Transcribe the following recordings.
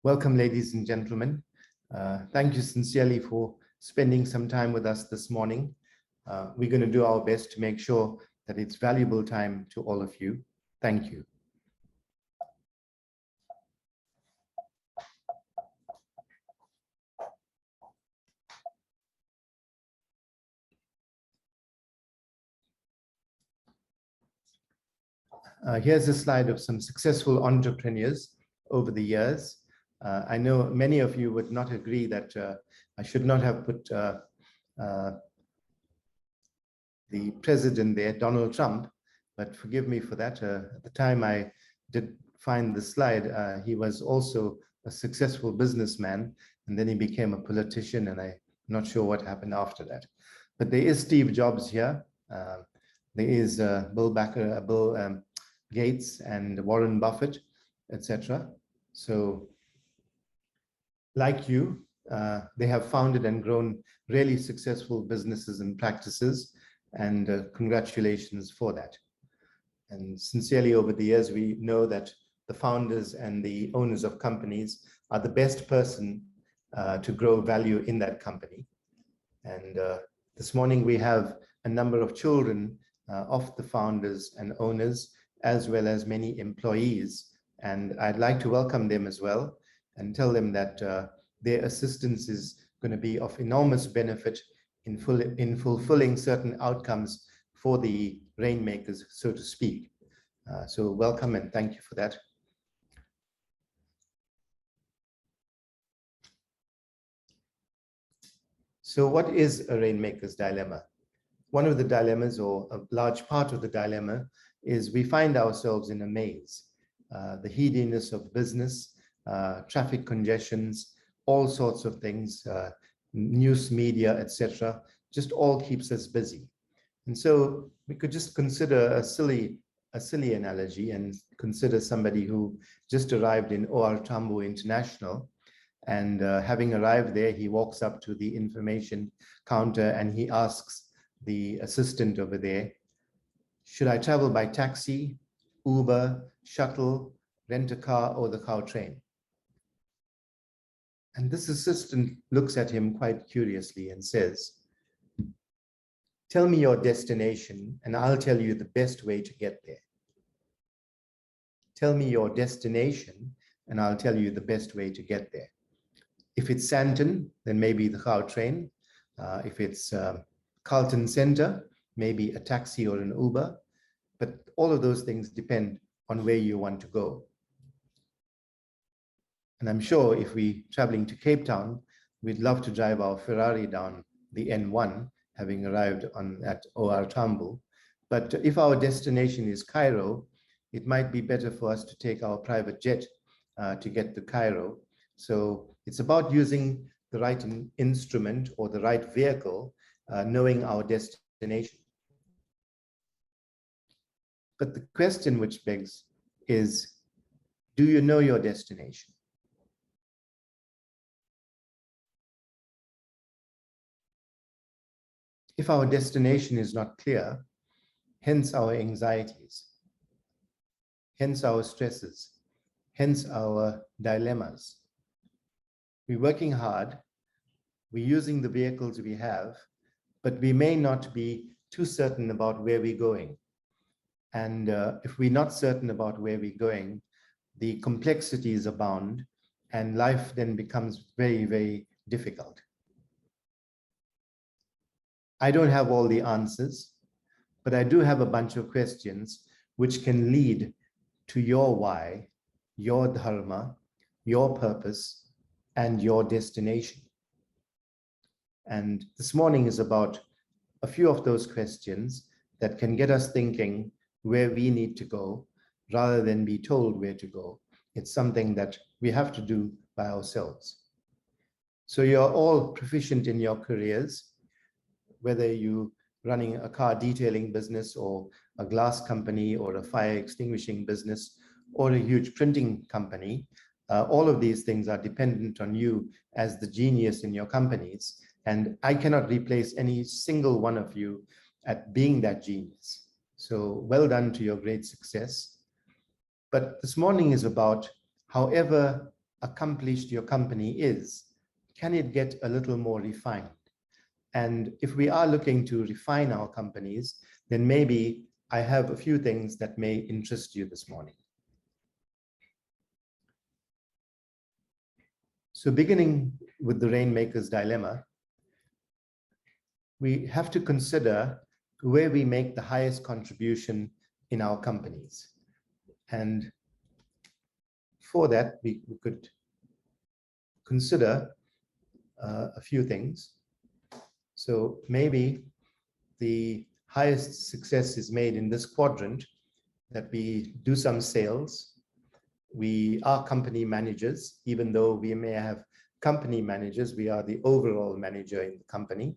Welcome, ladies and gentlemen. Thank you sincerely for spending some time with us this morning. We're going to do our best to make sure that it's valuable time to all of you. Thank you. Here's a slide of some successful entrepreneurs over the years. I know many of you would not agree that I should not have put the president there, Donald Trump, but forgive me for that. At the time I did find the slide, he was also a successful businessman, and then he became a politician, and I'm not sure what happened after that. But there is Steve Jobs here. There is Bill Gates and Warren Buffett, etc. So like you, they have founded and grown really successful businesses and practices, and congratulations for that. And sincerely, over the years, we know that the founders and the owners of companies are the best person to grow value in that company. And this morning, we have a number of children of the founders and owners, as well as many employees. And I'd like to welcome them as well and tell them that their assistance is going to be of enormous benefit in fulfilling certain outcomes for the Rainmakers, so to speak. So welcome and thank you for that. So what is a Rainmaker's dilemma? One of the dilemmas, or a large part of the dilemma, is we find ourselves in a maze. The heediness of business, traffic congestions, all sorts of things, news media, etc., just all keeps us busy. And so we could just consider a silly analogy and consider somebody who just arrived in OR Tambo International, and having arrived there, he walks up to the information counter and he asks the assistant over there, should I travel by taxi, Uber, shuttle, rent a car, or the cow train? And this assistant looks at him quite curiously and says, tell me your destination and I'll tell you the best way to get there. Tell me your destination and I'll tell you the best way to get there. If it's Santon, then maybe the cow train. If it's Carlton Center, maybe a taxi or an Uber. But all of those things depend on where you want to go. And I'm sure if we're traveling to Cape Town, we'd love to drive our Ferrari down the N1, having arrived at OR Tambo. But if our destination is Cairo, it might be better for us to take our private jet to get to Cairo. So it's about using the right instrument or the right vehicle, knowing our destination. But the question which begs is, do you know your destination? If our destination is not clear, hence our anxieties, hence our stresses, hence our dilemmas. We're working hard, we're using the vehicles we have, but we may not be too certain about where we're going. And if we're not certain about where we're going, the complexities abound and life then becomes very, very difficult. I don't have all the answers, but I do have a bunch of questions which can lead to your why, your dharma, your purpose, and your destination. And this morning is about a few of those questions that can get us thinking where we need to go rather than be told where to go. It's something that we have to do by ourselves. So you're all proficient in your careers, whether you're running a car detailing business or a glass company or a fire extinguishing business or a huge printing company. All of these things are dependent on you as the genius in your companies. And I cannot replace any single one of you at being that genius. So well done to your great success. But this morning is about however accomplished your company is, can it get a little more refined? And if we are looking to refine our companies, then maybe I have a few things that may interest you this morning. So beginning with the Rainmaker's dilemma, we have to consider where we make the highest contribution in our companies. And for that, we could consider a few things. So maybe the highest success is made in this quadrant, that we do some sales. We are company managers, even though we may have company managers, we are the overall manager in the company.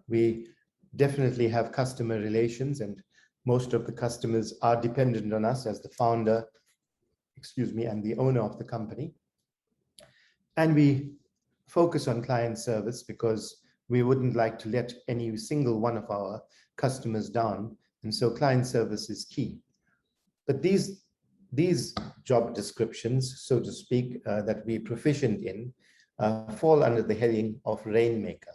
We definitely have customer relations, and most of the customers are dependent on us as the founder, and the owner of the company. And we focus on client service because we wouldn't like to let any single one of our customers down. And so client service is key. But these job descriptions, so to speak, that we're proficient in, fall under the heading of Rainmaker.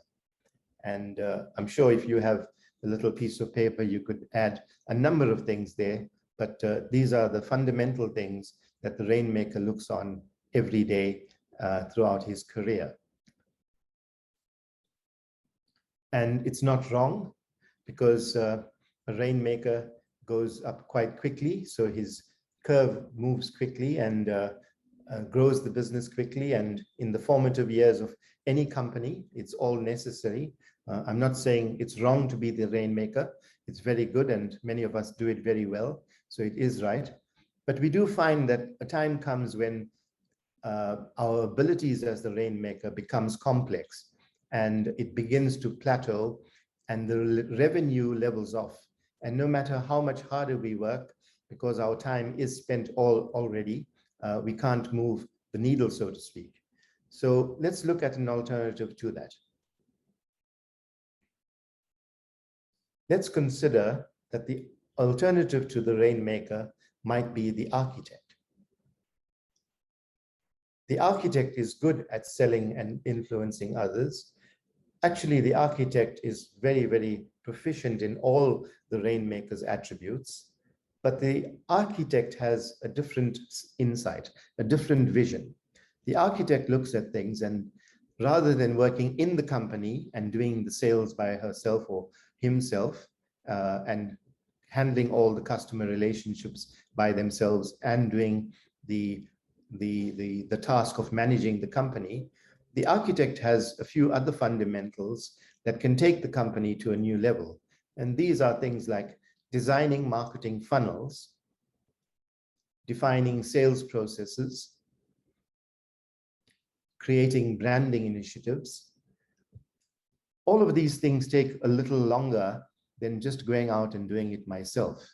And I'm sure if you have a little piece of paper, you could add a number of things there. But these are the fundamental things that the Rainmaker looks on every day throughout his career. And it's not wrong, because a Rainmaker goes up quite quickly. So his curve moves quickly and grows the business quickly. And in the formative years of any company, it's all necessary. I'm not saying it's wrong to be the Rainmaker. It's very good, and many of us do it very well. So it is right. But we do find that a time comes when our abilities as the Rainmaker becomes complex, and it begins to plateau, and the revenue levels off. And no matter how much harder we work, because our time is spent already, we can't move the needle, so to speak. So let's look at an alternative to that. Let's consider that the alternative to the Rainmaker might be the architect. The architect is good at selling and influencing others. Actually, the architect is very, very proficient in all the Rainmaker's attributes, but the architect has a different insight, a different vision. The architect looks at things, and rather than working in the company and doing the sales by herself or himself, and handling all the customer relationships by themselves and doing the task of managing the company, the architect has a few other fundamentals that can take the company to a new level. And these are things like designing marketing funnels, defining sales processes, creating branding initiatives. All of these things take a little longer than just going out and doing it myself.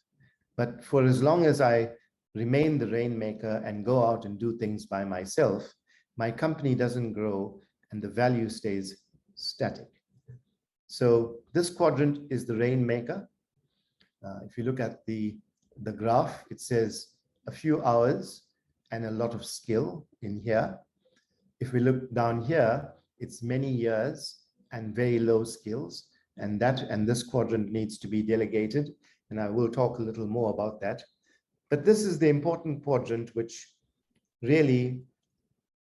But for as long as I remain the Rainmaker and go out and do things by myself, my company doesn't grow and the value stays static. So this quadrant is the Rainmaker. If you look at the graph, it says a few hours and a lot of skill in here. If we look down here, it's many years and very low skills, and this quadrant needs to be delegated, and I will talk a little more about that. But this is the important quadrant which really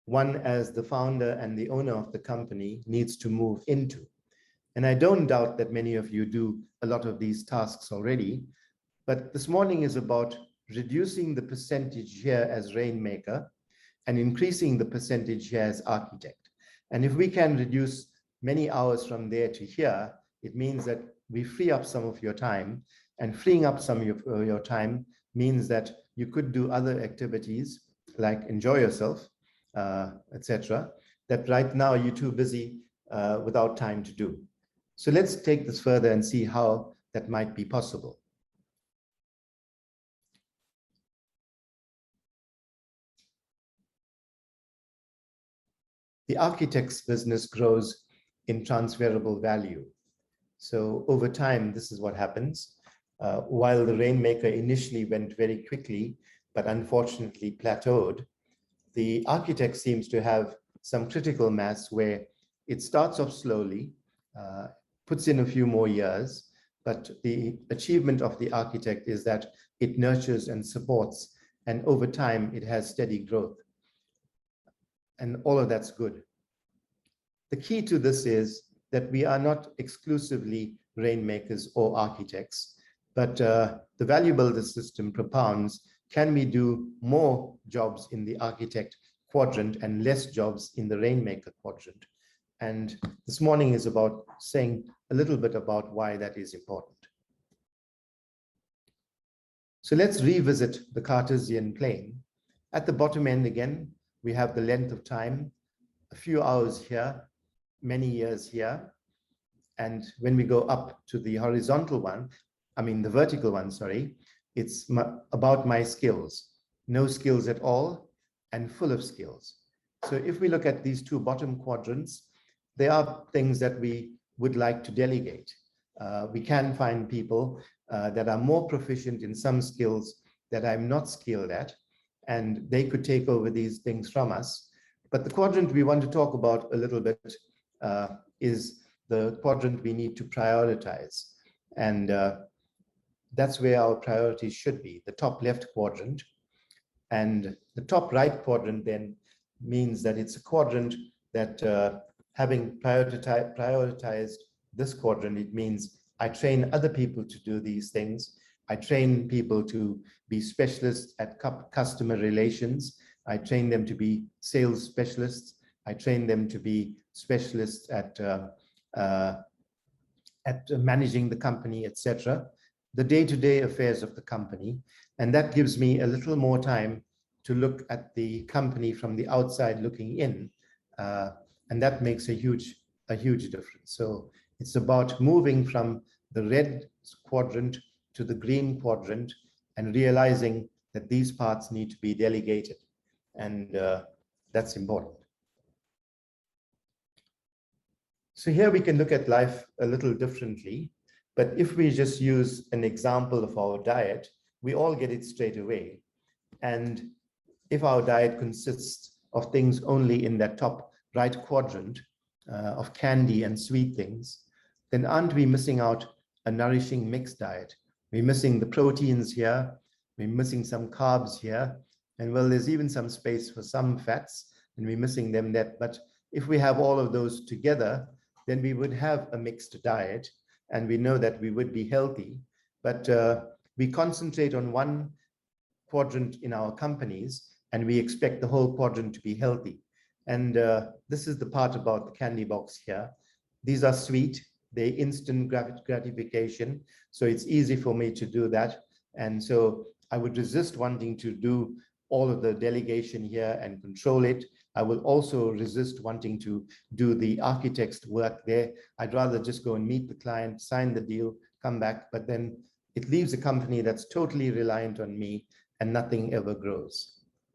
one, as the founder and the owner of the company, needs to move into. And I don't doubt that many of you do a lot of these tasks already, but this morning is about reducing the percentage here as Rainmaker and increasing the percentage here as architect. And if we can reduce many hours from there to here, it means that we free up some of your time, and freeing up some of your time means that you could do other activities like enjoy yourself, etc., that right now you're too busy without time to do. So let's take this further and see how that might be possible. The architect's business grows in transferable value. So over time, this is what happens. While the Rainmaker initially went very quickly, but unfortunately plateaued, the architect seems to have some critical mass where it starts off slowly, puts in a few more years, but the achievement of the architect is that it nurtures and supports, and over time it has steady growth. And all of that's good. The key to this is that we are not exclusively rainmakers or architects, but the valuable the system propounds, can we do more jobs in the architect quadrant and less jobs in the rainmaker quadrant? And this morning is about saying a little bit about why that is important. So let's revisit the Cartesian plane. At the bottom end again, we have the length of time, a few hours here, many years here. And when we go up to the horizontal one, the vertical one, sorry, it's about my skills, no skills at all and full of skills. So if we look at these two bottom quadrants, there are things that we would like to delegate. We can find people that are more proficient in some skills that I'm not skilled at, and they could take over these things from us. But the quadrant we want to talk about a little bit is the quadrant we need to prioritize. And that's where our priorities should be, the top left quadrant. And the top right quadrant then means that it's a quadrant that having prioritized this quadrant, it means I train other people to do these things. I train people to be specialists at customer relations. I train them to be sales specialists. I train them to be specialists at managing the company, etc., the day-to-day affairs of the company. And that gives me a little more time to look at the company from the outside looking in. And that makes a huge difference. So it's about moving from the red quadrant to the green quadrant and realizing that these parts need to be delegated. And that's important. So here we can look at life a little differently. But if we just use an example of our diet, we all get it straight away. And if our diet consists of things only in that top right quadrant of candy and sweet things, then aren't we missing out a nourishing mixed diet? We're missing the proteins here, we're missing some carbs here, and well, there's even some space for some fats, and we're missing them there. But if we have all of those together, then we would have a mixed diet, and we know that we would be healthy. But we concentrate on one quadrant in our companies, and we expect the whole quadrant to be healthy. And this is the part about the candy box here. These are sweet, they're instant gratification, so it's easy for me to do that. And so I would resist wanting to do all of the delegation here and control it. I will also resist wanting to do the architect's work there. I'd rather just go and meet the client, sign the deal, come back, but then it leaves a company that's totally reliant on me and nothing ever grows.